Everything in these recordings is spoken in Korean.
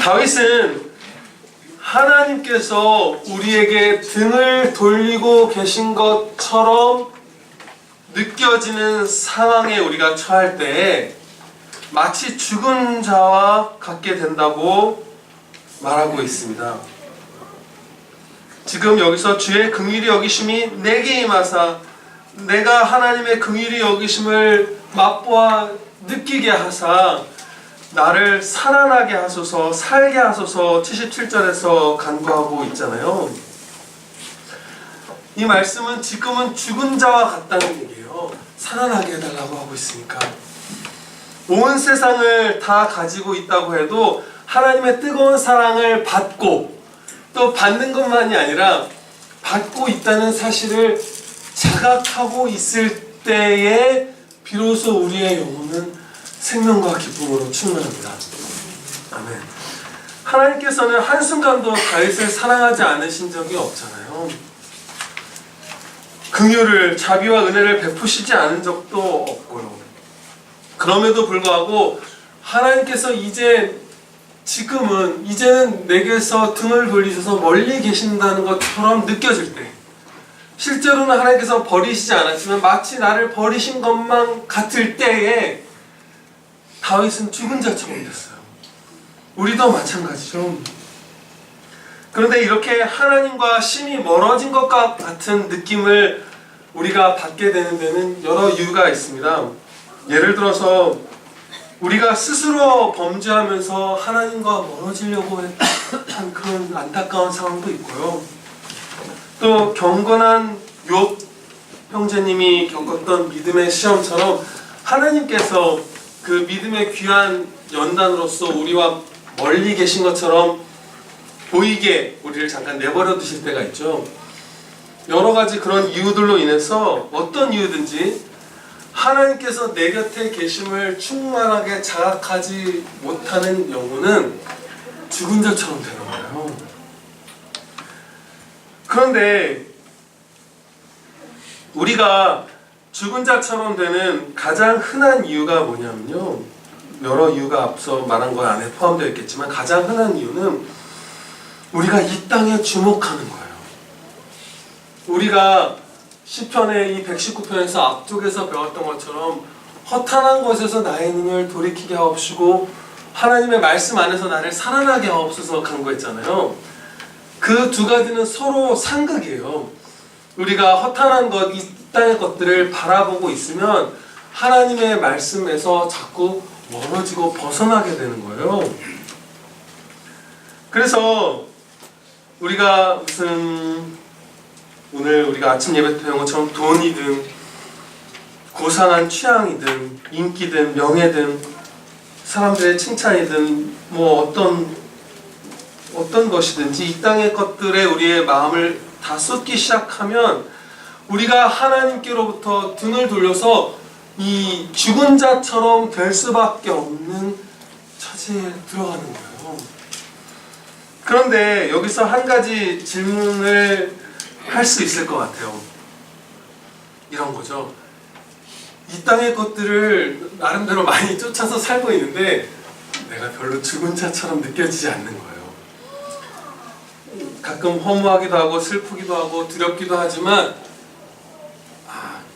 다윗은 하나님께서 우리에게 등을 돌리고 계신 것처럼 느껴지는 상황에 우리가 처할 때 마치 죽은 자와 같게 된다고 말하고 있습니다. 지금 여기서 주의 긍휼히 여기심이 내게 임하사 내가 하나님의 긍휼히 여기심을 맛보아 느끼게 하사 나를 살아나게 하소서, 살게 하소서 77절에서 간구하고 있잖아요. 이 말씀은 지금은 죽은 자와 같다는 얘기예요. 살아나게 해달라고 하고 있으니까. 온 세상을 다 가지고 있다고 해도 하나님의 뜨거운 사랑을 받고 또 받는 것만이 아니라 받고 있다는 사실을 자각하고 있을 때에 비로소 우리의 영혼은 생명과 기쁨으로 충만합니다. 아멘. 하나님께서는 한순간도 다윗을 사랑하지 않으신 적이 없잖아요. 긍휼을, 자비와 은혜를 베푸시지 않은 적도 없고요. 그럼에도 불구하고 하나님께서 이제는 내게서 등을 돌리셔서 멀리 계신다는 것처럼 느껴질 때, 실제로는 하나님께서 버리시지 않았지만 마치 나를 버리신 것만 같을 때에 다윗은 죽은 자처럼 됐어요. 우리도 마찬가지죠. 그런데 이렇게 하나님과 심히 멀어진 것과 같은 느낌을 우리가 받게 되는 데는 여러 이유가 있습니다. 예를 들어서 우리가 스스로 범죄하면서 하나님과 멀어지려고 한 그런 안타까운 상황도 있고요. 또 경건한 욥 형제님이 겪었던 믿음의 시험처럼 하나님께서 그 믿음의 귀한 연단으로서 우리와 멀리 계신 것처럼 보이게 우리를 잠깐 내버려 두실 때가 있죠. 여러 가지 그런 이유들로 인해서 어떤 이유든지 하나님께서 내 곁에 계심을 충만하게 자각하지 못하는 영혼은 죽은 자처럼 되는 거예요. 그런데 우리가 죽은 자처럼 되는 가장 흔한 이유가 뭐냐면요, 여러 이유가 앞서 말한 것 안에 포함되어 있겠지만 가장 흔한 이유는 우리가 이 땅에 주목하는 거예요. 우리가 시편의 이 119편에서 앞쪽에서 배웠던 것처럼 허탄한 것에서 나의 눈을 돌이키게 하옵시고 하나님의 말씀 안에서 나를 살아나게 하옵소서 간구했잖아요. 그 두 가지는 서로 상극이에요. 우리가 허탄한 것, 이 땅의 것들을 바라보고 있으면 하나님의 말씀에서 자꾸 멀어지고 벗어나게 되는 거예요. 그래서 우리가 오늘 우리가 아침 예배 때 배운 것처럼 돈이든 고상한 취향이든 인기든 명예든 사람들의 칭찬이든 뭐 어떤 것이든지 이 땅의 것들에 우리의 마음을 다 쏟기 시작하면 우리가 하나님께로부터 등을 돌려서 이 죽은 자처럼 될 수밖에 없는 처지에 들어가는 거예요. 그런데 여기서 한 가지 질문을 할 수 있을 것 같아요. 이런 거죠. 이 땅의 것들을 나름대로 많이 쫓아서 살고 있는데 내가 별로 죽은 자처럼 느껴지지 않는 거예요. 가끔 허무하기도 하고 슬프기도 하고 두렵기도 하지만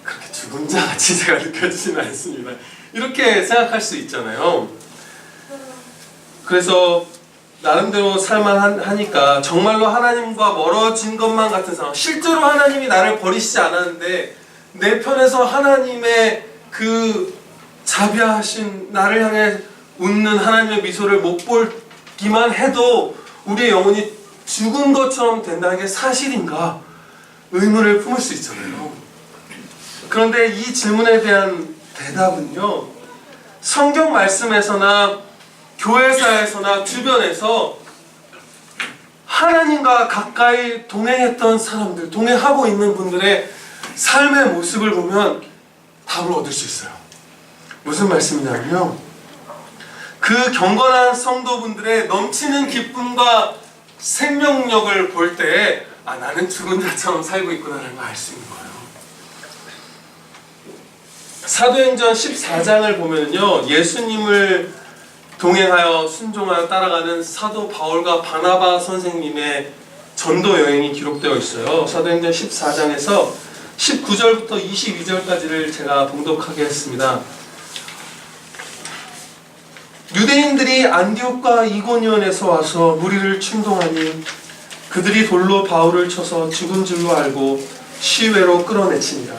그렇게 죽은 자 같이 제가 느껴지지는 않습니다. 이렇게 생각할 수 있잖아요. 그래서 나름대로 살만하니까 정말로 하나님과 멀어진 것만 같은 상황, 실제로 하나님이 나를 버리시지 않았는데 내 편에서 하나님의 그 자비하신 나를 향해 웃는 하나님의 미소를 못 보기만 해도 우리의 영혼이 죽은 것처럼 된다는 게 사실인가 의문을 품을 수 있잖아요. 그런데 이 질문에 대한 대답은요, 성경 말씀에서나 교회사에서나 주변에서 하나님과 가까이 동행했던 사람들, 동행하고 있는 분들의 삶의 모습을 보면 답을 얻을 수 있어요. 무슨 말씀이냐면요, 그 경건한 성도분들의 넘치는 기쁨과 생명력을 볼 때 나는 죽은 자처럼 살고 있구나라는 걸 알 수 있는 거예요. 사도행전 14장을 보면요, 예수님을 동행하여 순종하여 따라가는 사도 바울과 바나바 선생님의 전도 여행이 기록되어 있어요. 사도행전 14장에서 19절부터 22절까지를 제가 봉독하겠습니다. 유대인들이 안디옥과 이고니온에서 와서 무리를 충동하니 그들이 돌로 바울을 쳐서 죽은 줄로 알고 시외로 끌어내치니라.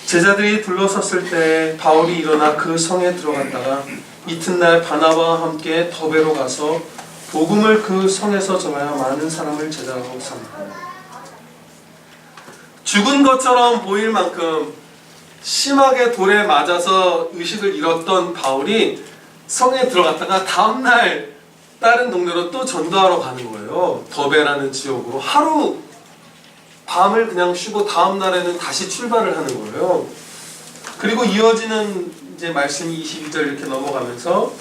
제자들이 둘러섰을 때 바울이 일어나 그 성에 들어갔다가 이튿날 바나바와 함께 더베로 가서 복음을 그 성에서 전하여 많은 사람을 제자로 삼고, 죽은 것처럼 보일 만큼 심하게 돌에 맞아서 의식을 잃었던 바울이 성에 들어갔다가 다음날 다른 동네로 또 전도하러 가는 거예요. 더베라는 지역으로 하루 밤을 그냥 쉬고 다음날에는 다시 출발을 하는 거예요. 그리고 이어지는 이제 말씀이 22절 이렇게 넘어가면서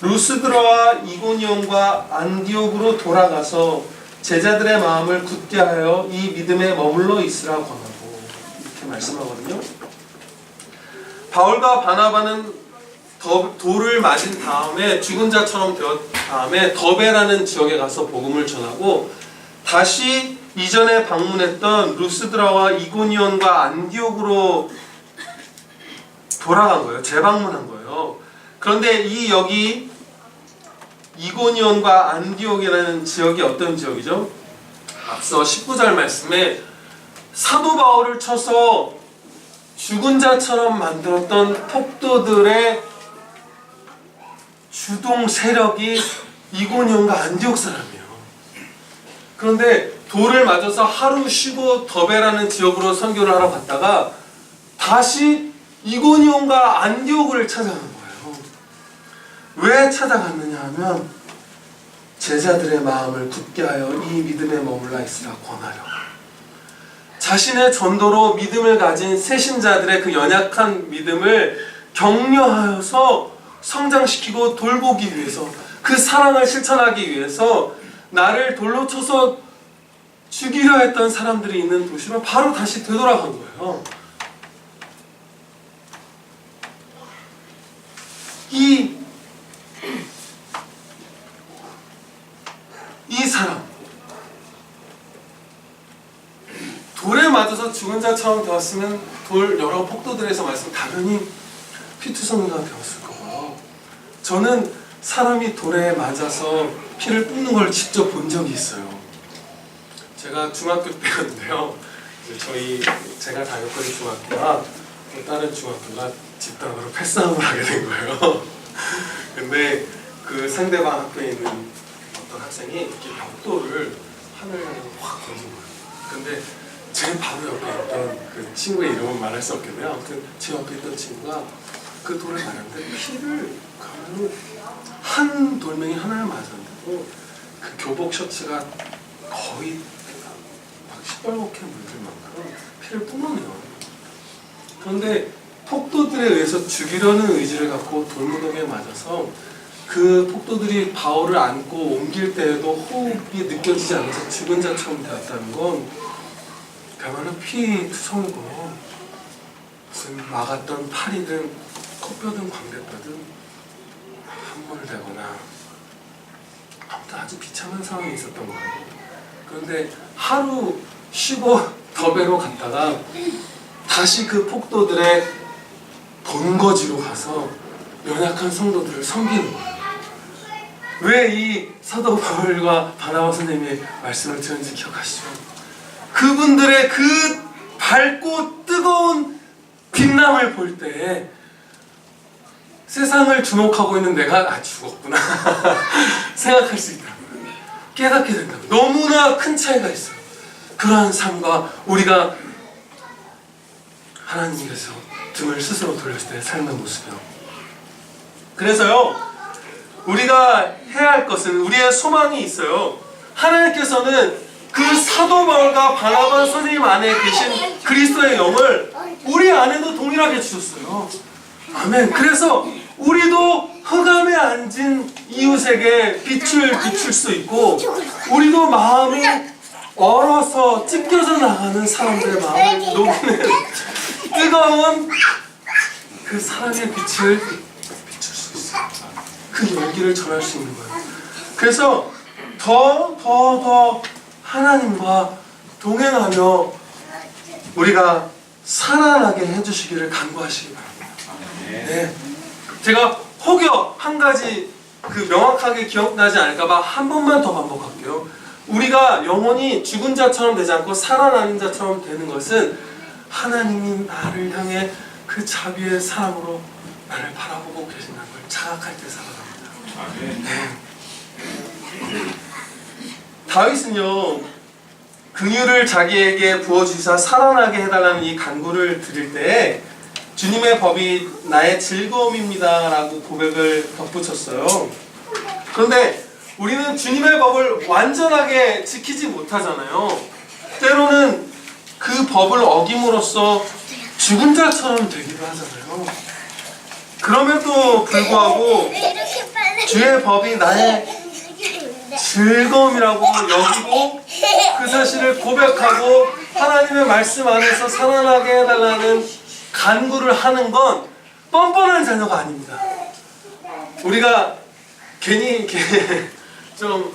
루스드라와 이고니온과 안디옥으로 돌아가서 제자들의 마음을 굳게 하여 이 믿음에 머물러 있으라 권하고, 이렇게 말씀하거든요. 바울과 바나바는 돌을 맞은 다음에 죽은 자처럼 되었 다음에 더베라는 지역에 가서 복음을 전하고 다시 이전에 방문했던 루스드라와 이고니온과 안디옥으로 돌아간 거예요. 재방문한 거예요. 그런데 여기 이고니온과 안디옥이라는 지역이 어떤 지역이죠? 앞서 19절 말씀에 사도 바울을 쳐서 죽은 자처럼 만들었던 폭도들의 주동 세력이 이고니온과 안디옥 사람이에요. 그런데 돌을 맞아서 하루 쉬고 더베라는 지역으로 선교를 하러 갔다가 다시 이고니온과 안디옥을 찾아간 거예요. 왜 찾아갔느냐 하면 제자들의 마음을 굳게 하여 이 믿음에 머물러 있으라 권하려. 자신의 전도로 믿음을 가진 새신자들의 그 연약한 믿음을 격려하여서 성장시키고 돌보기 위해서, 그 사랑을 실천하기 위해서 나를 돌로 쳐서 죽이려 했던 사람들이 있는 도시로 바로 다시 되돌아간 거예요. 이 사람, 돌에 맞아서 죽은 자처럼 되었으면 여러 폭도들에서 말씀 당연히 피투성이가 되었을 거고요. 저는 사람이 돌에 맞아서 피를 뿜는 걸 직접 본 적이 있어요. 제가 중학교 때였는데요. 제가 다녔던 중학교와 또 다른 중학교가 집단으로 패싸움을 하게 된 거예요. 근데 그 상대방 학교에 있는 어떤 학생이 이렇게 벽돌을 하늘에 확 던진 거예요. 근데 제 바로 옆에 있던 그 친구의 이름은 말할 수 없겠네요. 아무튼 제 옆에 있던 친구가 그 돌을 맞았는데 피를 그야말로 한 돌멩이 하나를 맞았는데도 그 교복 셔츠가 거의 막 시뻘겋게 물들 만큼 피를 뿜어내요. 그런데 폭도들에 의해서 죽이려는 의지를 갖고 돌무더기에 맞아서 그 폭도들이 바울을 안고 옮길 때에도 호흡이 느껴지지 않아서 죽은 자처럼 되었다는 건 그야말로 피투성이고, 무슨 막았던 팔이든 코뼈든 광대뼈든 함몰되거나 아무튼 아주 비참한 상황이 있었던 거예요. 그런데 하루 쉬고 더베로 갔다가 다시 그 폭도들의 본거지로 가서 연약한 성도들을 섬기는 거예요. 왜 이 사도 바울과 바나바 선생님의 말씀을 들었는지 기억하시죠? 그분들의 그 밝고 뜨거운 빛남을 볼 때 세상을 주목하고 있는 내가 죽었구나 생각할 수 있다. 깨닫게 된다. 너무나 큰 차이가 있어요. 그러한 삶과 우리가 하나님께서 등을 스스로 돌렸을 때 삶의 모습이요. 그래서요, 우리가 해야 할 것은, 우리의 소망이 있어요. 하나님께서는 그 사도 바울과 바나바 선생님 안에 계신 그리스도의 영을 우리 안에도 동일하게 주셨어요. 아멘. 그래서 우리도 흑암에 앉은 이웃에게 빛을 비출 수 있고, 우리도 마음이 얼어서 찢겨져 나가는 사람들의 마음을 녹이는 뜨거운 그 사랑의 빛을 비출 수 있어요. 그 그 열기를 전할 수 있는 거예요. 그래서 더 하나님과 동행하며 우리가 살아나게 해주시기를 간구하시기 바랍니다. 네. 제가 혹여 한 가지 명확하게 기억나지 않을까봐 한 번만 더 반복할게요. 우리가 영원히 죽은 자처럼 되지 않고 살아나는 자처럼 되는 것은 하나님이 나를 향해 그 자비의 사랑으로 나를 바라보고 계신다는 걸 자각할 때 살아납니다. 네. 다윗은요, 긍휼을 자기에게 부어주사 살아나게 해달라는 이 간구를 드릴 때 주님의 법이 나의 즐거움입니다 라고 고백을 덧붙였어요. 그런데 우리는 주님의 법을 완전하게 지키지 못하잖아요. 때로는 그 법을 어김으로써 죽은 자처럼 되기도 하잖아요. 그럼에도 불구하고 주의 법이 나의 즐거움이라고 여기고 그 사실을 고백하고 하나님의 말씀 안에서 살아나게 해달라는 간구를 하는 건 뻔뻔한 자녀가 아닙니다. 우리가 괜히 이렇게 좀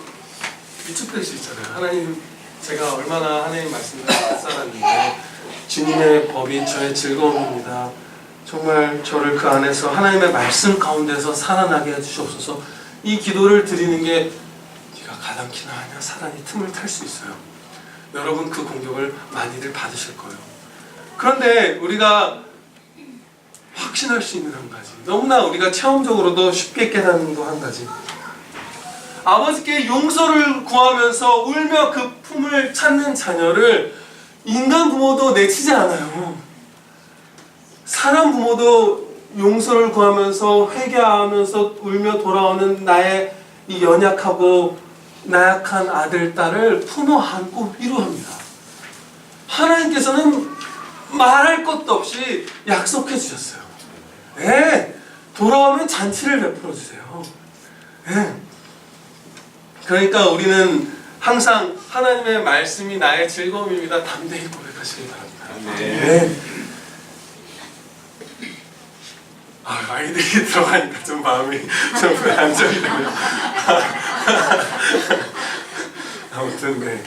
위축될 수 있잖아요. 하나님, 제가 얼마나 하나님 말씀을 살았는데 주님의 법이 저의 즐거움입니다. 정말 저를 그 안에서 하나님의 말씀 가운데서 살아나게 해주시옵소서. 이 기도를 드리는 게 네가 가당키나 하냐 사단이 틈을 탈 수 있어요. 여러분 그 공격을 많이들 받으실 거예요. 그런데 우리가 확신할 수 있는 한 가지, 너무나 우리가 체험적으로도 쉽게 깨닫는 거 한 가지, 아버지께 용서를 구하면서 울며 그 품을 찾는 자녀를 인간 부모도 내치지 않아요. 사람 부모도 용서를 구하면서 회개하면서 울며 돌아오는 나의 이 연약하고 나약한 아들, 딸을 품어 안고 위로합니다. 하나님께서는 말할 것도 없이 약속해 주셨어요. 네, 돌아오면 잔치를 베풀어 주세요. 네. 그러니까 우리는 항상 하나님의 말씀이 나의 즐거움입니다. 담대히 고백하시기 바랍니다. 네. 아이들이 들어가니까 좀 마음이 좀 안정이 되네요. 아무튼 네.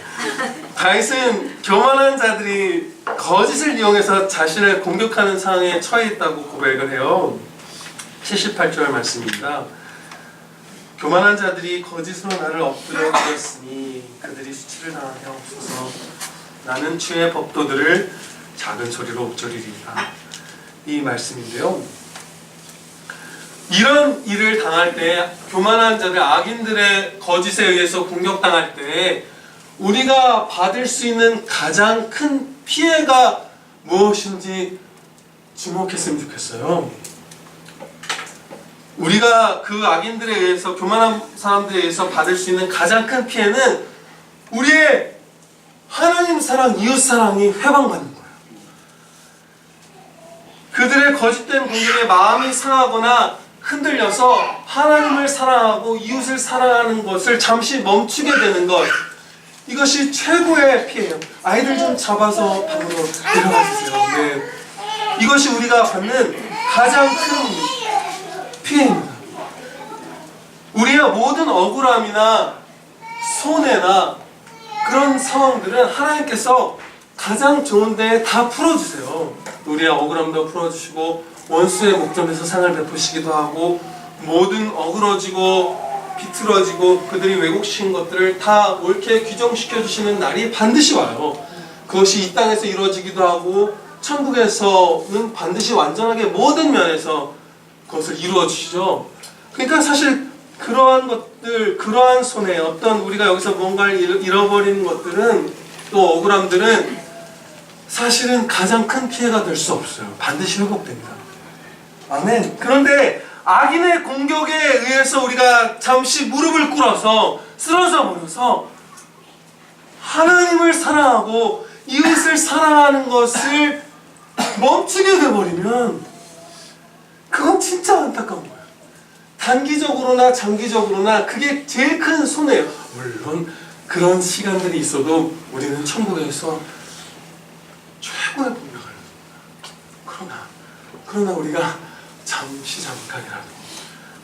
다윗은 교만한 자들이 거짓을 이용해서 자신을 공격하는 상황에 처해 있다고 고백을 해요. 78절 말씀입니다. 교만한 자들이 거짓으로 나를 엎드려 주었으니 그들이 수치를 당하게 하옵소서. 나는 주의 법도들을 작은 소리로 읊조리리이다. 이 말씀인데요. 이런 일을 당할 때, 교만한 자들, 악인들의 거짓에 의해서 공격당할 때 우리가 받을 수 있는 가장 큰 피해가 무엇인지 주목했으면 좋겠어요. 우리가 그 악인들에 의해서, 교만한 사람들에 의해서 받을 수 있는 가장 큰 피해는 우리의 하나님 사랑, 이웃 사랑이 회방받는 거예요. 그들의 거짓된 공격에 마음이 상하거나 흔들려서 하나님을 사랑하고 이웃을 사랑하는 것을 잠시 멈추게 되는 것, 이것이 최고의 피해예요. 아이들 좀 잡아서 방으로 데려가 주세요. 네. 이것이 우리가 받는 가장 큰 피해입니다. 우리의 모든 억울함이나 손해나 그런 상황들은 하나님께서 가장 좋은 데에 다 풀어주세요. 우리의 억울함도 풀어주시고 원수의 목전에서 상을 베푸시기도 하고, 모든 어그러지고 비틀어지고 그들이 왜곡시킨 것들을 다 옳게 규정시켜 주시는 날이 반드시 와요. 그것이 이 땅에서 이루어지기도 하고 천국에서는 반드시 완전하게 모든 면에서 그것을 이루어 주시죠. 그러니까 사실 그러한 것들, 그러한 손해, 어떤 우리가 여기서 뭔가를 잃어버리는 것들은, 또 억울함들은 사실은 가장 큰 피해가 될 수 없어요. 반드시 회복됩니다. 아멘. 그런데 악인의 공격에 의해서 우리가 잠시 무릎을 꿇어서 쓰러져 버려서 하나님을 사랑하고 이웃을 사랑하는 것을 멈추게 돼버리면 그건 진짜 안타까운 거예요. 단기적으로나 장기적으로나 그게 제일 큰 손해예요. 물론 그런 시간들이 있어도 우리는 천국에서 최고의 분명을 그러나 우리가 잠깐이라도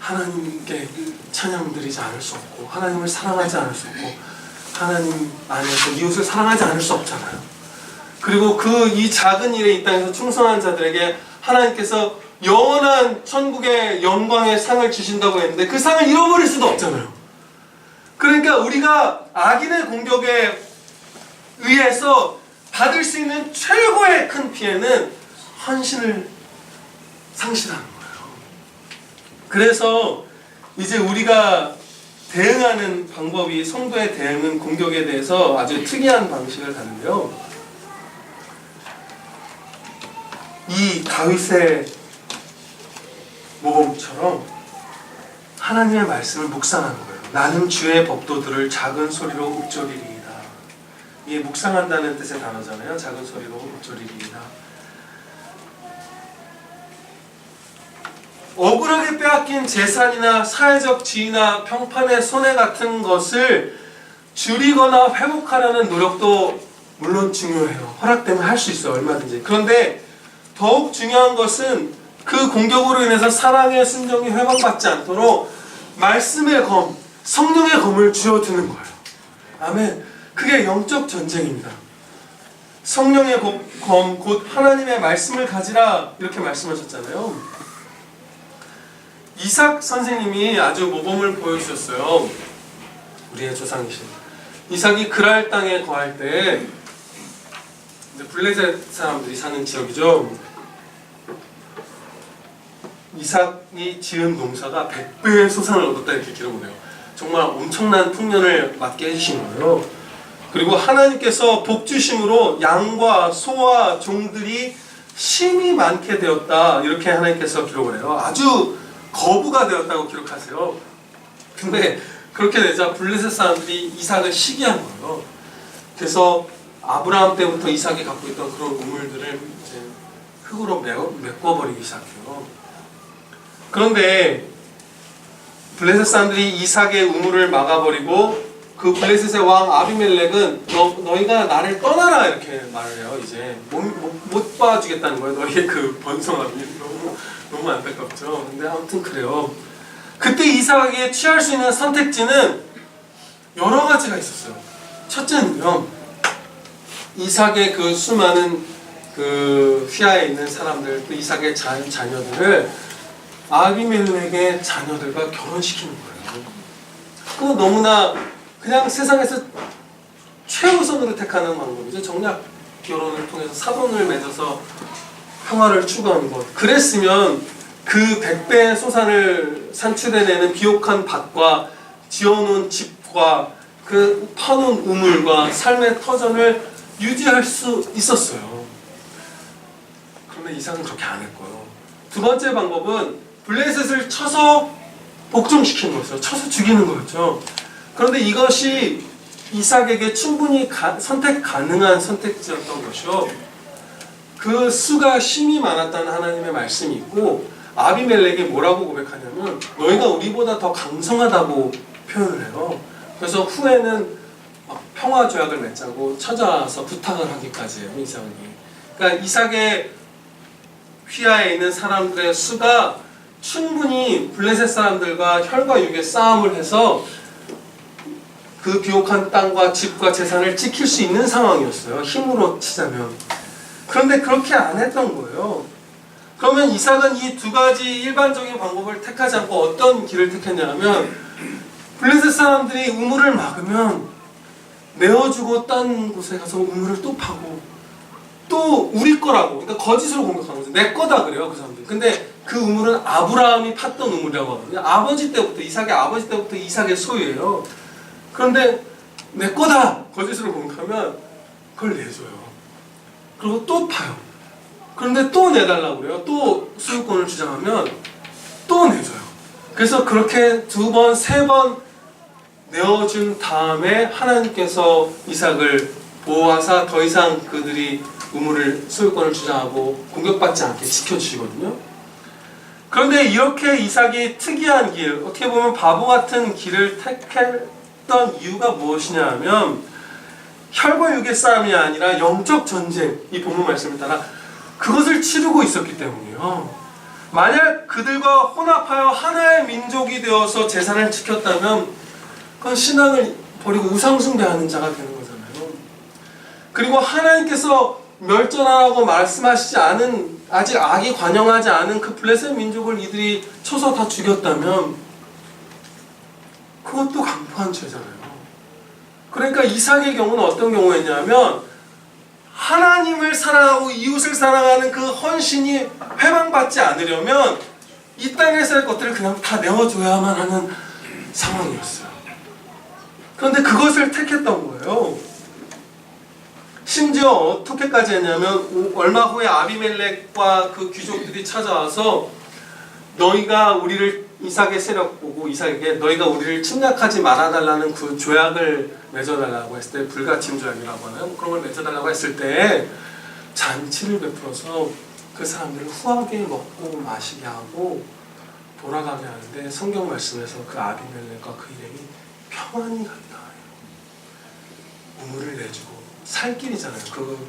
하나님께 찬양 드리지 않을 수 없고 하나님을 사랑하지 않을 수 없고 하나님 안에서 이웃을 사랑하지 않을 수 없잖아요. 그리고 이 작은 일에 이 땅에서 충성한 자들에게 하나님께서 영원한 천국의 영광의 상을 주신다고 했는데 그 상을 잃어버릴 수도 없잖아요. 그러니까 우리가 악인의 공격에 의해서 받을 수 있는 최고의 큰 피해는 헌신을 상실하는 거예요. 그래서 이제 우리가 대응하는 방법이, 성도의 대응은 공격에 대해서 아주 특이한 방식을 가는데요. 이 다윗의 모범처럼 하나님의 말씀을 묵상하는 거예요. 나는 주의 법도들을 작은 소리로 읊조리리이다. 이게 묵상한다는 뜻의 단어잖아요. 작은 소리로 읊조리리이다. 억울하게 빼앗긴 재산이나 사회적 지위나 평판의 손해 같은 것을 줄이거나 회복하려는 노력도 물론 중요해요. 허락되면 할 수 있어요. 얼마든지. 그런데 더욱 중요한 것은 그 공격으로 인해서 사랑의 순종이 회복받지 않도록 말씀의 검, 성령의 검을 쥐어드는 거예요. 아멘. 그게 영적 전쟁입니다. 성령의 검, 곧 하나님의 말씀을 가지라 이렇게 말씀하셨잖아요. 이삭 선생님이 아주 모범을 보여주셨어요. 우리의 조상이신 이삭이 그랄 땅에 거할 때, 블레셋 사람들이 사는 지역이죠. 이삭이 지은 농사가 100배의 소산을 얻었다 이렇게 기록을 해요. 정말 엄청난 풍년을 맞게 해주신 거예요. 그리고 하나님께서 복 주심으로 양과 소와 종들이 심이 많게 되었다 이렇게 하나님께서 기록을 해요. 아주 거부가 되었다고 기록하세요. 근데 그렇게 되자 블레셋 사람들이 이삭을 시기한 거예요. 그래서 아브라함 때부터 이삭이 갖고 있던 그런 우물들을 이제 흙으로 메꿔버리기 시작해요. 그런데 블레셋 사람들이 이삭의 우물을 막아버리고 그 블레셋의 왕 아비멜렉은 너희가 나를 떠나라 이렇게 말을 해요. 이제 못 봐주겠다는 거예요. 너희의 그 번성함이 너무 안타깝죠. 근데 아무튼 그래요. 그때 이삭에게 취할 수 있는 선택지는 여러 가지가 있었어요. 첫째는요, 이삭의 그 수많은 그 휘하에 있는 사람들, 또 이삭의 자녀들을 아비멜렉의 자녀들과 결혼시키는 거예요. 그거 너무나 그냥 세상에서 최우선으로 택하는 방법이죠. 정략 결혼을 통해서 사돈을 맺어서 평화를 추구하는 것. 그랬으면 그 100배의 소산을 산출해내는 비옥한 밭과 지어놓은 집과 그 파놓은 우물과 삶의 터전을 유지할 수 있었어요. 그런데 이삭은 그렇게 안 했고요. 두 번째 방법은 블레셋을 쳐서 복종시키는 거였어요. 쳐서 죽이는 거였죠. 그런데 이것이 이삭에게 충분히 선택 가능한 선택지였던 것이요. 그 수가 심이 많았다는 하나님의 말씀이 있고, 아비멜렉이 뭐라고 고백하냐면 너희가 우리보다 더 강성하다고 표현을 해요. 그래서 후에는 평화 조약을 맺자고 찾아와서 부탁을 하기까지 해요. 이삭이. 그러니까 이삭의 휘하에 있는 사람들의 수가 충분히 블레셋 사람들과 혈과 육의 싸움을 해서 그 비옥한 땅과 집과 재산을 지킬 수 있는 상황이었어요. 힘으로 치자면. 그런데 그렇게 안 했던 거예요. 그러면 이삭은 이 두 가지 일반적인 방법을 택하지 않고 어떤 길을 택했냐면, 블레셋 사람들이 우물을 막으면 내어주고 딴 곳에 가서 우물을 또 파고 또 우리 거라고, 그러니까 거짓으로 공격하는 거죠. 내 거다 그래요, 그 사람들. 근데 그 우물은 아브라함이 팠던 우물이라고 하거든요. 아버지 때부터, 이삭의 아버지 때부터 이삭의 소유예요. 그런데 내 거다 거짓으로 공격하면 그걸 내줘요. 그리고 또 파요. 그런데 또 내달라고 그래요. 또 소유권을 주장하면 또 내줘요. 그래서 그렇게 두 번, 세 번 내어준 다음에 하나님께서 이삭을 보호하사 더 이상 그들이 우물을, 소유권을 주장하고 공격받지 않게 지켜주시거든요. 그런데 이렇게 이삭이 특이한 길, 어떻게 보면 바보 같은 길을 택했던 이유가 무엇이냐 하면, 혈과 육의 싸움이 아니라 영적 전쟁, 이 본문 말씀을 따라 그것을 치르고 있었기 때문이에요. 만약 그들과 혼합하여 하나의 민족이 되어서 제사를 지켰다면 그건 신앙을 버리고 우상숭배하는 자가 되는 거잖아요. 그리고 하나님께서 멸절하라고 말씀하시지 않은, 아직 악이 관영하지 않은 그 블레셋 민족을 이들이 쳐서 다 죽였다면 그것도 강포한 죄잖아요. 그러니까 이삭의 경우는 어떤 경우였냐면 하나님을 사랑하고 이웃을 사랑하는 그 헌신이 회방받지 않으려면 이 땅에서의 것들을 그냥 다 내어줘야만 하는 상황이었어요. 그런데 그것을 택했던 거예요. 심지어 어떻게까지 했냐면 얼마 후에 아비멜렉과 그 귀족들이 찾아와서 너희가 우리를, 이삭의 세력 보고 이삭에게 너희가 우리를 침략하지 말아달라는 그 조약을 맺어달라고 했을 때, 불가침 조약이라고 하는 그런 걸 맺어달라고 했을 때 잔치를 베풀어서 그 사람들을 후하게 먹고 마시게 하고 돌아가게 하는데, 성경 말씀에서 그 아비멜렉과 그 일행이 평안히 갔다. 우물을 내주고, 살 길이잖아요. 그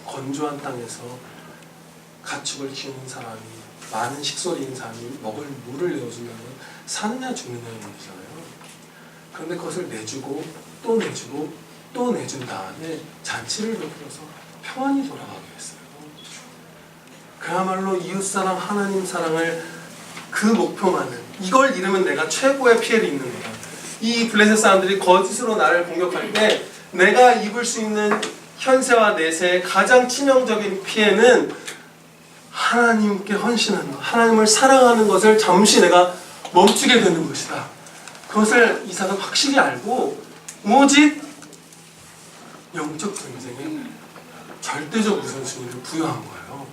건조한 땅에서 가축을 키우는 사람이, 많은 식솔인 사람이 먹을 물을 내어준다면 사느냐 죽느냐의 문제잖아요. 그런데 그것을 내주고 또 내주고 또 내준 다음에 잔치를 베풀어서 평안히 돌아가게 했어요. 그야말로 이웃사랑, 하나님 사랑을 그 목표만을, 이걸 잃으면 내가 최고의 피해를 입는 거다. 이 블레셋 사람들이 거짓으로 나를 공격할 때 내가 입을 수 있는 현세와 내세의 가장 치명적인 피해는 하나님께 헌신하는 것, 하나님을 사랑하는 것을 잠시 내가 멈추게 되는 것이다. 그것을 이삭은 확실히 알고 오직 영적 전쟁에 절대적 우선순위를 부여한 거예요.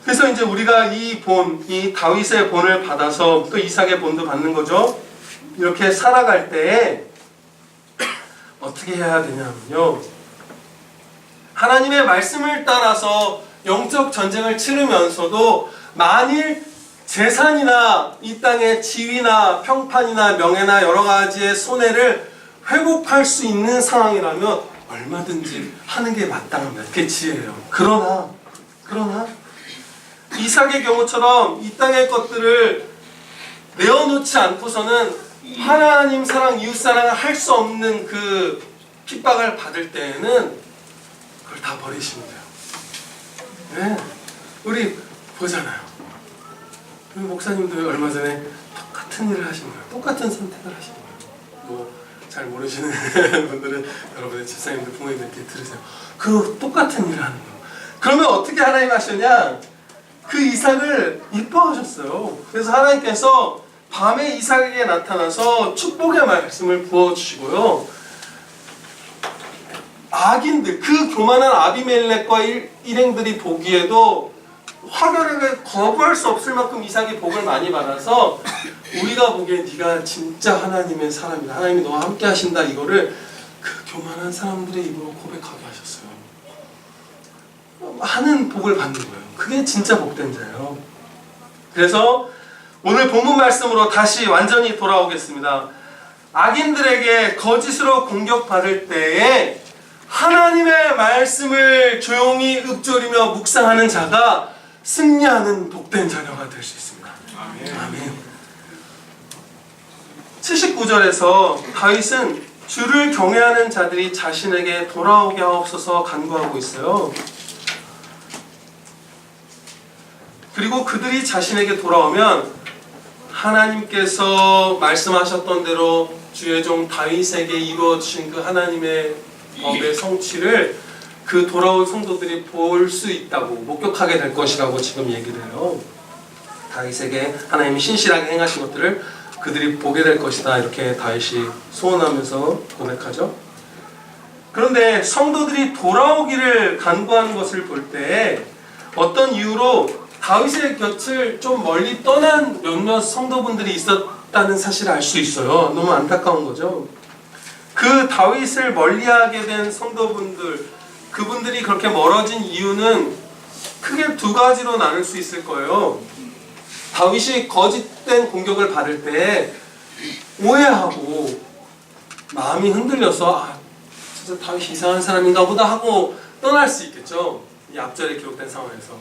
그래서 이제 우리가 이 본, 이 다윗의 본을 받아서 또 이삭의 본도 받는 거죠. 이렇게 살아갈 때 어떻게 해야 되냐면요, 하나님의 말씀을 따라서 영적 전쟁을 치르면서도 만일 재산이나 이 땅의 지위나 평판이나 명예나 여러 가지의 손해를 회복할 수 있는 상황이라면 얼마든지 하는 게 마땅합니다. 그게 지혜예요. 그러나 이삭의 경우처럼 이 땅의 것들을 내어놓지 않고서는 하나님 사랑, 이웃 사랑을 할 수 없는 그 핍박을 받을 때에는 그걸 다 버리시면 돼요. 네, 우리 보잖아요. 그 목사님도 얼마 전에 똑같은 일을 하신 거예요. 똑같은 선택을 하신 거예요. 뭐 잘 모르시는 분들은 여러분의 집사님들, 부모님들께 들으세요. 그 똑같은 일을 하는 거예요. 그러면 어떻게 하나님 하셨냐? 그 이삭을 이뻐하셨어요. 그래서 하나님께서 밤에 이삭에게 나타나서 축복의 말씀을 부어주시고요, 악인들, 그 교만한 아비멜렉과 일행들이 보기에도 확연하게 거부할 수 없을 만큼 이삭이 복을 많이 받아서 우리가 보기에 네가 진짜 하나님의 사람이다, 하나님이 너와 함께 하신다, 이거를 그 교만한 사람들의 입으로 고백하게 하셨어요. 하는 복을 받는 거예요. 그게 진짜 복된 자예요. 그래서 오늘 본문 말씀으로 다시 완전히 돌아오겠습니다. 악인들에게 거짓으로 공격받을 때에 하나님의 말씀을 조용히 읊조리며 묵상하는 자가 승리하는 복된 자녀가 될 수 있습니다. 아멘. 아멘. 79절에서 다윗은 주를 경외하는 자들이 자신에게 돌아오게 하옵소서 간구하고 있어요. 그리고 그들이 자신에게 돌아오면 하나님께서 말씀하셨던 대로 주의 종 다윗에게 이루어주신 그 하나님의 법의 성취를 그 돌아올 성도들이 볼 수 있다고, 목격하게 될 것이라고 지금 얘기를 해요. 다윗에게 하나님이 신실하게 행하신 것들을 그들이 보게 될 것이다, 이렇게 다윗이 소원하면서 고백하죠. 그런데 성도들이 돌아오기를 간구하는 것을 볼 때 어떤 이유로 다윗의 곁을 좀 멀리 떠난 몇몇 성도분들이 있었다는 사실을 알 수 있어요. 너무 안타까운 거죠. 그 다윗을 멀리하게 된 성도분들, 그분들이 그렇게 멀어진 이유는 크게 두 가지로 나눌 수 있을 거예요. 다윗이 거짓된 공격을 받을 때 오해하고 마음이 흔들려서 진짜 다윗이 이상한 사람인가 보다 하고 떠날 수 있겠죠. 이 앞절에 기록된 상황에서.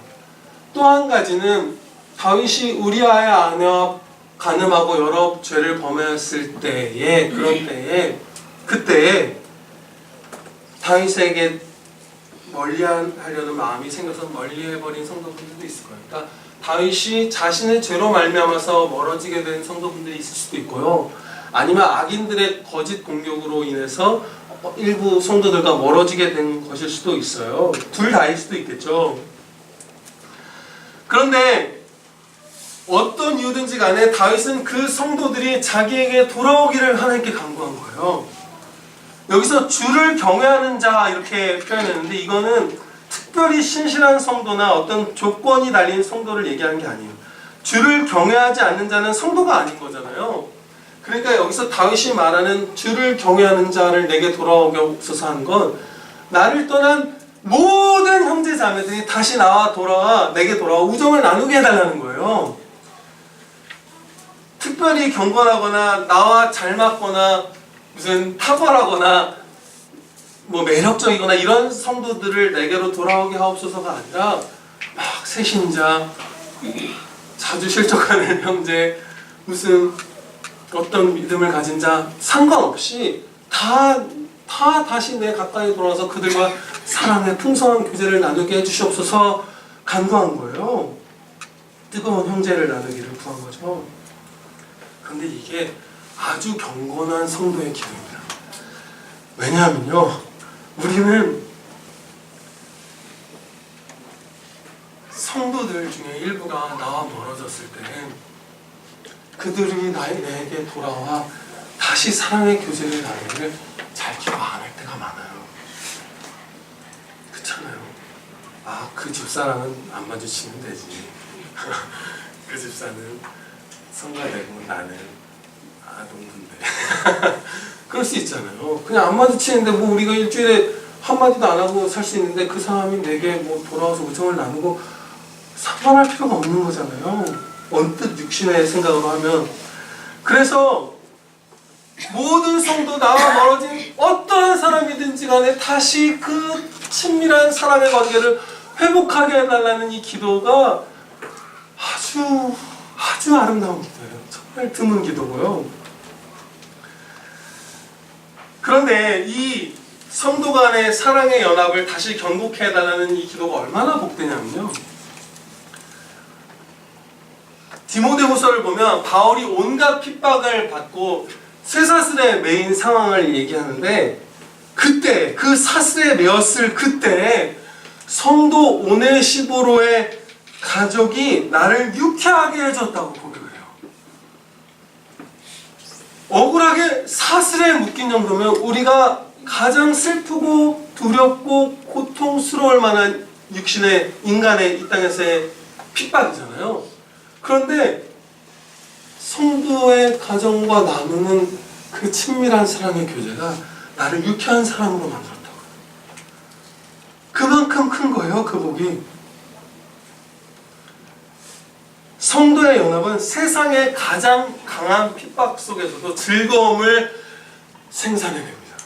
또 한 가지는 다윗이 우리아의 아내와 간음하고 여러 죄를 범했을 때에 그때에 다윗에게 멀리하려는 마음이 생겨서 멀리해버린 성도분들도 있을 거예요. 그러니까 다윗이 자신의 죄로 말미암아서 멀어지게 된 성도분들이 있을 수도 있고요. 아니면 악인들의 거짓 공격으로 인해서 일부 성도들과 멀어지게 된 것일 수도 있어요. 둘 다일 수도 있겠죠. 그런데 어떤 이유든지 간에 다윗은 그 성도들이 자기에게 돌아오기를 하나님께 간구한 거예요. 여기서 주를 경외하는 자 이렇게 표현했는데 이거는 특별히 신실한 성도나 어떤 조건이 달린 성도를 얘기하는 게 아니에요. 주를 경외하지 않는 자는 성도가 아닌 거잖아요. 그러니까 여기서 다윗이 말하는 주를 경외하는 자를 내게 돌아오게 없어서 하는 건 나를 떠난 모든 형제 자매들이 다시 내게 돌아와 우정을 나누게 해달라는 거예요. 특별히 경건하거나 나와 잘 맞거나 무슨 탁월하거나 뭐 매력적이거나 이런 성도들을 내게로 돌아오게 하옵소서가 아니라 막 새신자, 자주 실족하는 형제, 무슨 어떤 믿음을 가진 자 상관없이 다시 내 가까이 돌아와서 그들과 사랑의 풍성한 교제를 나누게 해주시옵소서 간구한 거예요. 뜨거운 형제를 나누기를 구한 거죠. 그런데 이게 아주 경건한 성도의 기도입니다. 왜냐하면요, 우리는 성도들 중에 일부가 나와 멀어졌을 때 그들이 내게 돌아와 다시 사랑의 교제를 나누기를 잘 기억 안 할 때가 많아요. 그렇잖아요. 그 집사랑은 안 마주치면 되지. 그 집사는 성가되고 나는 농부인데. 그럴 수 있잖아요. 그냥 안 마주치는데 뭐 우리가 일주일에 한마디도 안 하고 살 수 있는데 그 사람이 내게 뭐 돌아와서 우정을 나누고 상관할 필요가 없는 거잖아요. 언뜻 육신의 생각으로 하면. 그래서 모든 성도 나와 멀어진 어떠한 사람이든지 간에 다시 그 친밀한 사랑의 관계를 회복하게 해달라는 이 기도가 아주 아름다운 기도예요. 정말 드문 기도고요. 그런데 이 성도 간의 사랑의 연합을 다시 견고케 해달라는 이 기도가 얼마나 복되냐면요, 디모데후서를 보면 바울이 온갖 핍박을 받고 쇠사슬에 매인 상황을 얘기하는데, 그때 그 사슬에 매었을 그때 성도 오네시보로의 가족이 나를 유쾌하게 해줬다고 고백을 해요. 억울하게 사슬에 묶인 정도면 우리가 가장 슬프고 두렵고 고통스러울 만한 육신의 인간의 이 땅에서의 핍박이잖아요. 그런데 성도의 가정과 나누는 그 친밀한 사랑의 교제가 나를 유쾌한 사람으로 만들었다고. 그만큼 큰 거예요, 그 복이. 성도의 연합은 세상의 가장 강한 핍박 속에서도 즐거움을 생산해냅니다.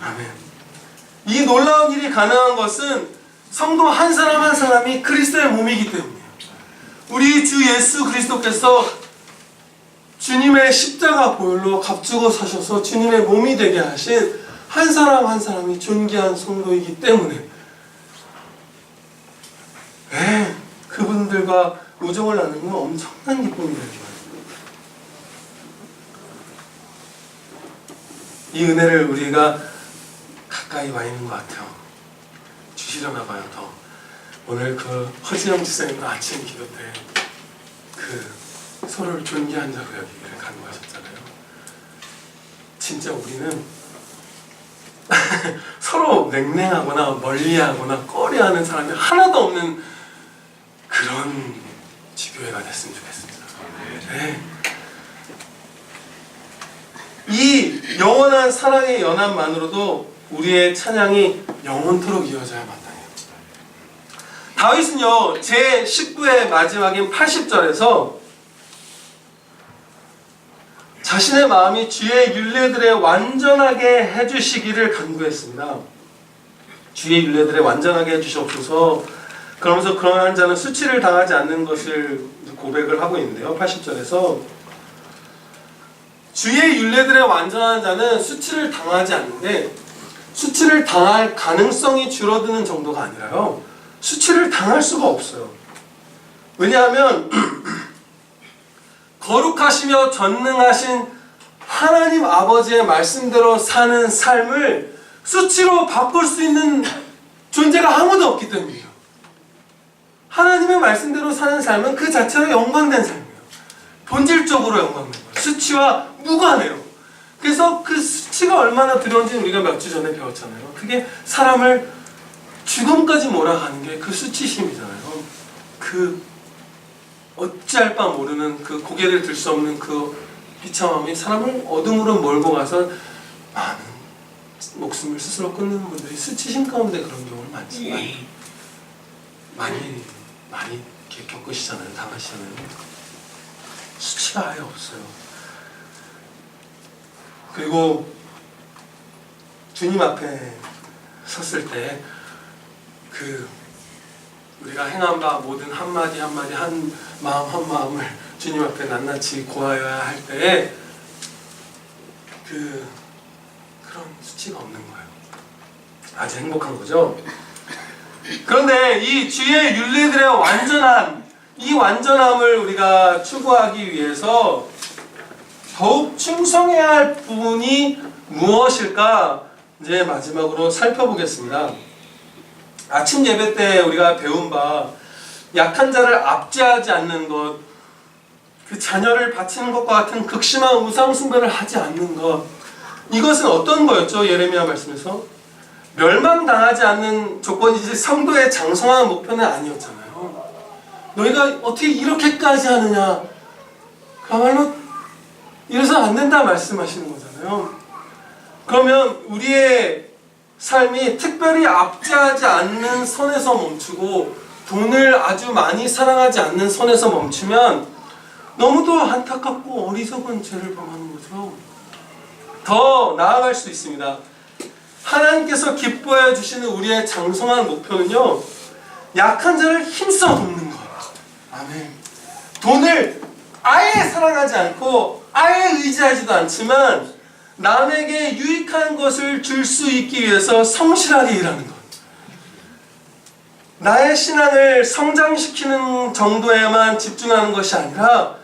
아멘. 이 놀라운 일이 가능한 것은 성도 한 사람 한 사람이 그리스도의 몸이기 때문이에요. 우리 주 예수 그리스도께서 주님의 십자가 보혈로 값주고 사셔서 주님의 몸이 되게 하신 한 사람 한 사람이 존귀한 성도이기 때문에 그분들과 우정을 나누면 엄청난 기쁨이 되는 거예요. 이 은혜를 우리가 가까이 와 있는 것 같아요. 주시려나 봐요. 더 오늘 그 허지영 지사님도 아침 기도 때 그 서로를 존귀한 자로 여기기를 간구하셨잖아요. 진짜 우리는 서로 냉랭하거나 멀리하거나 꺼려하는 사람이 하나도 없는 그런 지교회가 됐으면 좋겠습니다. 네. 이 영원한 사랑의 연합만으로도 우리의 찬양이 영원토록 이어져야 마땅해요. 다윗은요, 제 19의 마지막인 80절에서 자신의 마음이 주의 율례들에 완전하게 해주시기를 간구했습니다. 주의 율례들에 완전하게 해주시옵소서 그러면서 그러한 자는 수치를 당하지 않는 것을 고백을 하고 있는데요. 80절에서 주의 율례들에 완전한 자는 수치를 당하지 않는데 수치를 당할 가능성이 줄어드는 정도가 아니라요. 수치를 당할 수가 없어요. 왜냐하면 거룩하시며 전능하신 하나님 아버지의 말씀대로 사는 삶을 수치로 바꿀 수 있는 존재가 아무도 없기 때문이에요. 하나님의 말씀대로 사는 삶은 그 자체로 영광된 삶이에요. 본질적으로 영광된 거예요. 수치와 무관해요. 그래서 그 수치가 얼마나 두려운지 우리가 몇 주 전에 배웠잖아요. 그게 사람을 죽음까지 몰아가는 게 그 수치심이잖아요. 그 어찌할 바 모르는 그 고개를 들 수 없는 그 비참함이 사람을 어둠으로 몰고 가서 많은 목숨을 스스로 끊는 분들이 수치심 가운데 그런 경우는 많이 이렇게 겪으시잖아요. 당하시잖아요. 수치가 아예 없어요. 그리고 주님 앞에 섰을 때 그 우리가 행한 바 모든 한마디 한마디 한 마음을 주님 앞에 낱낱이 고하여야 할 때에 그런 수치가 없는 거예요. 아주 행복한 거죠. 그런데 이 주의 율례들의 이 완전함을 우리가 추구하기 위해서 더욱 충성해야 할 부분이 무엇일까? 이제 마지막으로 살펴보겠습니다. 아침 예배 때 우리가 배운 바 약한 자를 압제하지 않는 것, 그 자녀를 바치는 것과 같은 극심한 우상 숭배를 하지 않는 것, 이것은 어떤 거였죠? 예레미야 말씀에서 멸망당하지 않는 조건이지 성도의 장성한 목표는 아니었잖아요. 너희가 어떻게 이렇게까지 하느냐? 그야말로 이래서 안 된다 말씀하시는 거잖아요. 그러면 우리의 삶이 특별히 압제하지 않는 선에서 멈추고 돈을 아주 많이 사랑하지 않는 선에서 멈추면 너무도 안타깝고 어리석은 죄를 범하는 거죠. 더 나아갈 수 있습니다. 하나님께서 기뻐해 주시는 우리의 장성한 목표는요, 약한 자를 힘써 돕는 거예요. 아멘. 돈을 아예 사랑하지 않고 아예 의지하지도 않지만 남에게 유익한 것을 줄 수 있기 위해서 성실하게 일하는 것. 나의 신앙을 성장시키는 정도에만 집중하는 것이 아니라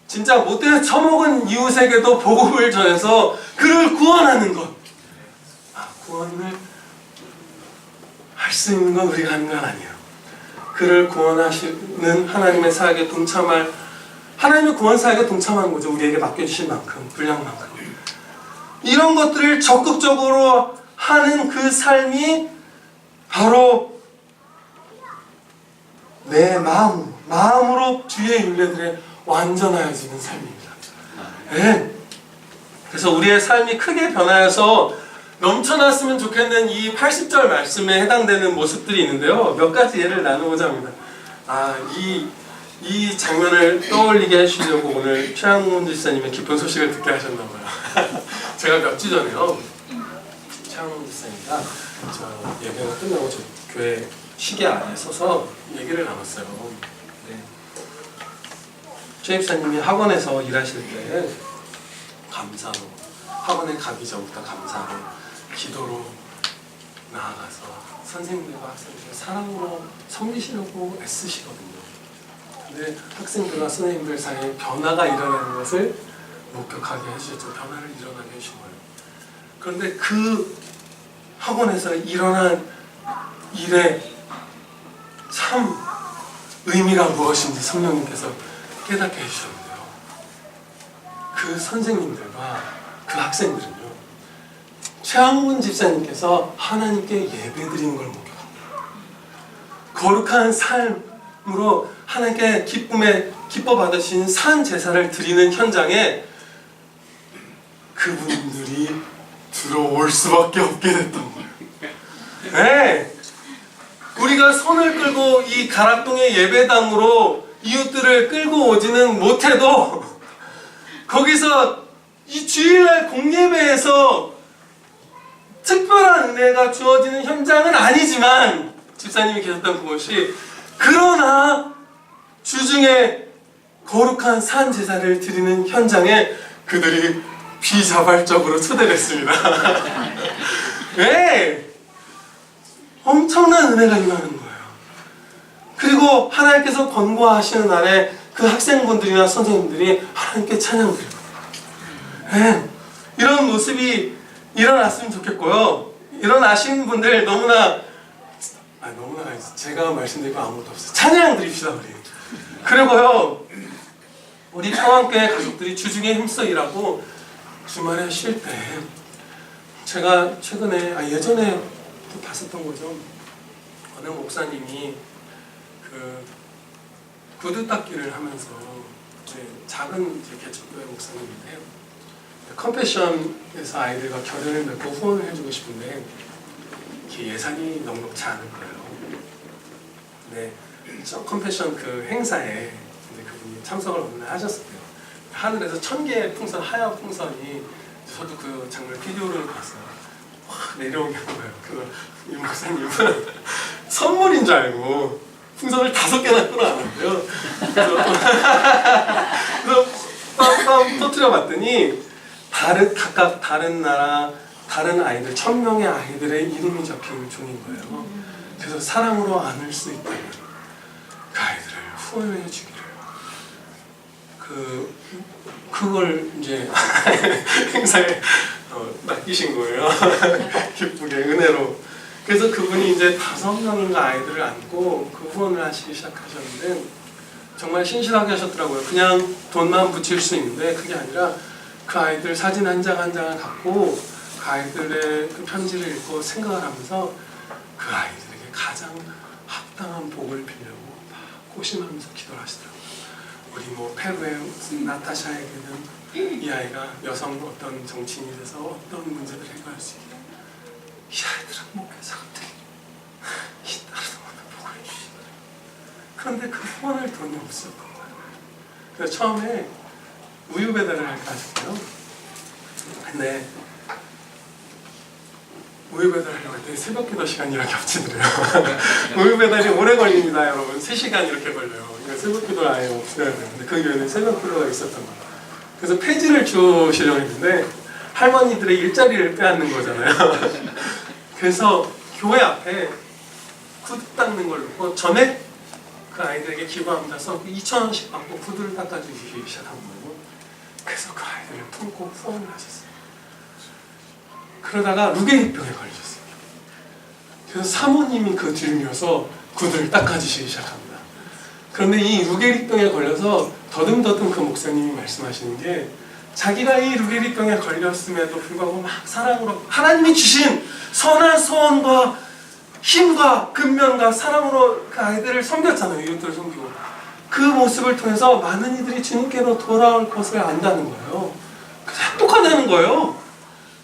진짜 못돼 처먹은 이웃에게도 복음을 전해서 그를 구원하는 것. 구원을 할 수 있는 건 우리가 하는 건 아니에요. 그를 구원하시는 하나님의 사역에 하나님의 구원 사역에 동참하는 거죠. 우리에게 맡겨주신 만큼, 분량만큼. 이런 것들을 적극적으로 하는 그 삶이 바로 내 마음으로 주의 율례들에 완전하여지는 삶입니다. 네. 그래서 우리의 삶이 크게 변하여서 넘쳐났으면 좋겠는 이 80절 말씀에 해당되는 모습들이 있는데요. 몇 가지 예를 나누고자 합니다. 이 장면을 떠올리게 해주려고 오늘 최양문 지사님의 기쁜 소식을 듣게 하셨나봐요. 제가 몇 주 전에요, 최양문 지사님과 저 예배가 끝나고 저 교회 시계 안에 서서 얘기를 나눴어요. 네. 최 집사님이 학원에서 일하실 때 감사로, 학원에 가기 전부터 감사로, 기도로 나아가서 선생님들과 학생들을 사랑으로 섬기시려고 애쓰시거든요. 근데 학생들과 선생님들 사이에 변화가 일어나는 것을 목격하게 해주셨죠. 변화를 일어나게 해주신 거예요. 그런데 그 학원에서 일어난 일에 참 의미가 무엇인지 성령님께서 깨닫게 해주셨는데요. 그 선생님들과 그 학생들은요, 최양문 집사님께서 하나님께 예배드리는 걸 목격합니다. 거룩한 삶으로 하나님께 기뻐 받으신 산 제사를 드리는 현장에 그분들이 들어올 수밖에 없게 됐던 거예요. 네. 우리가 손을 끌고 이 가락동의 예배당으로 이웃들을 끌고 오지는 못해도 거기서 이 주일날 공예배에서 특별한 은혜가 주어지는 현장은 아니지만 집사님이 계셨던 그곳이, 그러나 주중에 거룩한 산 제사를 드리는 현장에 그들이 비자발적으로 초대를 했습니다. 왜? 엄청난 은혜가 임하는 거예요. 그리고 하나님께서 권고하시는 날에 그 학생분들이나 선생님들이 하나님께 찬양 드리고, 네. 이런 모습이 일어났으면 좋겠고요. 일어나신 분들 너무나 제가 말씀드리고 아무것도 없어요. 찬양 드립시다 우리. 그리고요, 우리 평안교회 가족들이 주중에 힘써 일하고 주말에 쉴 때, 제가 최근에 예전에 또 봤었던 거죠. 어느 목사님이 그 구두 닦기를 하면서, 작은 개척교회 목사님인데요, 컴패션에서 아이들과 결연을 맺고 후원을 해주고 싶은데 이게 예산이 넉넉치 않은 거예요. 네, 컴패션 그 행사에 그분이 참석을 어느 날 하셨어요. 하늘에서 1000개의 풍선, 하얀 풍선이, 저도 그 장면 비디오를 봤어요. 확 내려오는 거예요. 이 목사님은 선물인 줄 알고 풍선을 5개나 끌어안았고요. 그래서 빰빰 터뜨려 봤더니 각각 다른 나라, 다른 아이들, 1000명의 아이들의 이름이 적힌 종인 거예요. 그래서 사랑으로 안을 수 있다면 그 아이들을 후원해 주기를, 그걸 이제 행사에 맡기신 거예요. 기쁘게 은혜로. 그래서 그분이 이제 5명인가 아이들을 안고 그 후원을 하시기 시작하셨는데 정말 신실하게 하셨더라고요. 그냥 돈만 붙일 수 있는데 그게 아니라 그 아이들 사진 한 장 한 장을 갖고 그 아이들의 그 편지를 읽고 생각을 하면서 그 아이들에게 가장 합당한 복을 빌려고 막 고심하면서 기도를 하시더라고요. 우리 페루의 나타샤에게는 이 아이가 여성 어떤 정치인이 돼서 어떤 문제들을 해결할 수 있게, 이 아이들은 목회자 같아, 이 딸은 오늘 복을 주시더래. 그런데 그 후원할 돈이 없었던 거예요. 그래서 처음에 우유 배달을 할까 했어요. 근데 우유 배달을 하려고 했더니 새벽 기도 시간이랑 겹치더래요. 우유 배달이 오래 걸립니다 여러분. 3시간 이렇게 걸려요. 새벽 기도를 아예 없애야 되는데 그 교회는 새벽 기도가 있었던 거예요. 그래서 폐지를 주시려고 했는데 할머니들의 일자리를 빼앗는 거잖아요. 그래서 교회 앞에 구두 닦는 걸 놓고 전에 그 아이들에게 기부합니다. 그래서 2,000원씩 받고 구두를 닦아주기 시작한 거예요. 그래서 그 아이들을 품고 후원을 하셨어요. 그러다가 루게릭병에 걸리셨어요. 그래서 사모님이 그 뒤를 이어서 구두를 닦아주시기 시작합니다. 그런데 이 루게릭병에 걸려서 더듬더듬 그 목사님이 말씀하시는 게, 자기가 이 루게릭병에 걸렸음에도 불구하고 막 사랑으로 하나님이 주신 선한 소원과 힘과 근면과 사랑으로 그 아이들을 섬겼잖아요. 이웃들을 섬기고. 그 모습을 통해서 많은 이들이 주님께로 돌아올 것을 안다는 거예요. 그래서 행복하다는 거예요.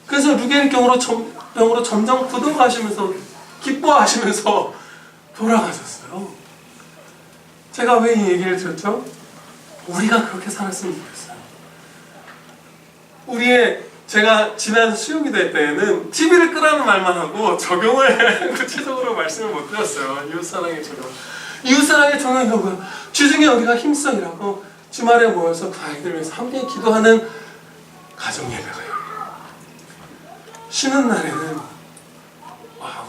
그래서 루게릭병으로 점점 굳어가시면서 기뻐하시면서 돌아가셨어요. 제가 왜 이 얘기를 드렸죠? 우리가 그렇게 살았으면 좋겠어요. 제가 지난 수요기도 때에는 TV를 끄라는 말만 하고 적용을 구체적으로 말씀을 못 드렸어요. 이웃사랑의 적용. 이웃사랑의 적용이 뭐고요? 주중에 우리가 힘써 일하고 주말에 모여서 그 아이들 위해서 함께 기도하는 가정예배가요. 쉬는 날에는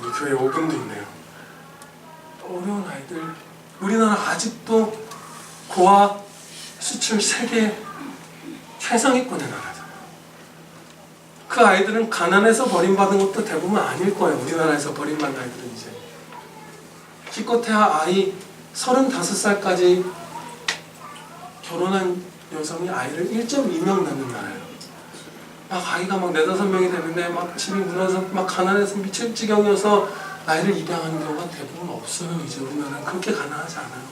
우리 교회 5분도 있네요. 어려운 아이들, 우리나라 아직도 고아 수출 세계 최상위권의 나라잖아요. 그 아이들은 가난해서 버림받은 것도 대부분 아닐 거예요. 우리나라에서 버림받은 아이들은 이제 기껏해야 아이 35살까지 결혼한 여성이 아이를 1.2명 낳는 나라예요. 막 아이가 막 4-5명이 되는데 막 집이 무너져서 막 가난해서 미칠 지경이어서 아이를 입양하는 경우가 대부분 없어요. 이제 우리나라는 그렇게 가난하지 않아요.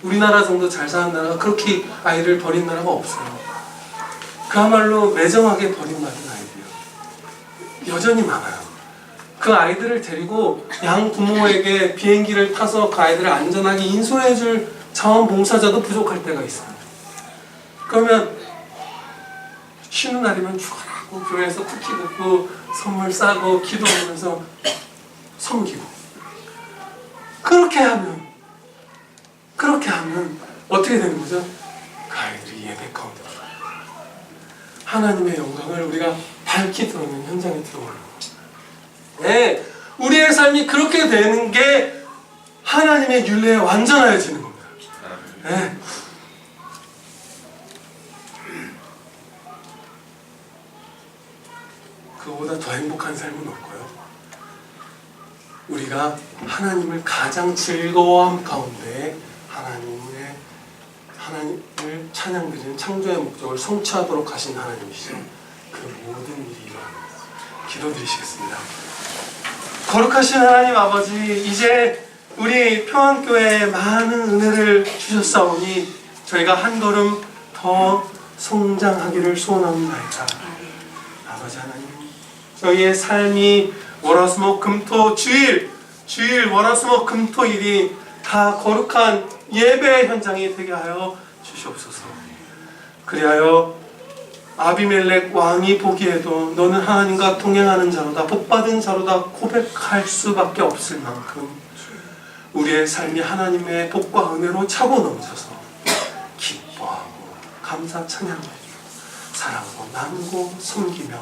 우리나라 정도 잘 사는 나라가 그렇게 아이를 버린 나라가 없어요. 그야말로 매정하게 버림받은 아이들이요. 여전히 많아요. 그 아이들을 데리고 양 부모에게 비행기를 타서 그 아이들을 안전하게 인솔해줄 자원봉사자도 부족할 때가 있어요. 그러면 쉬는 날이면 죽어라고 교회에서 쿠키 굽고 선물 싸고 기도하면서 섬기고, 그렇게 하면 어떻게 되는 거죠? 그 아이들이 예배 가운데 하나님의 영광을 우리가 밝히 드러내는 현장에 들어오는 거죠. 네, 우리의 삶이 그렇게 되는 게 하나님의 율례에 완전하여지는 겁니다. 네. 그거보다 더 행복한 삶은 없고요. 우리가 하나님을 가장 즐거워함 가운데 하나님을 찬양드리는 창조의 목적을 성취하도록 하신 하나님이시죠. 그 모든 일이 일어납니다. 기도드리시겠습니다. 거룩하신 하나님 아버지, 이제 우리 평안교회에 많은 은혜를 주셨사오니 저희가 한 걸음 더 성장하기를 소원합니다. 아버지 하나님, 저희의 삶이 월화수목 금토 주일 월화수목 금토일이 다 거룩한 예배 현장이 되게 하여 주시옵소서. 그리하여 아비멜렉 왕이 보기에도 너는 하나님과 동행하는 자로다, 복받은 자로다 고백할 수밖에 없을 만큼 우리의 삶이 하나님의 복과 은혜로 차고 넘쳐서 기뻐하고 감사 찬양하며 사랑하고 나누고 섬기며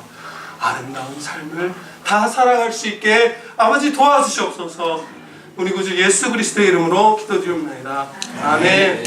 아름다운 삶을 다 살아갈 수 있게 아버지 도와주시옵소서. 우리 구주 예수 그리스도의 이름으로 기도드립니다. 아멘.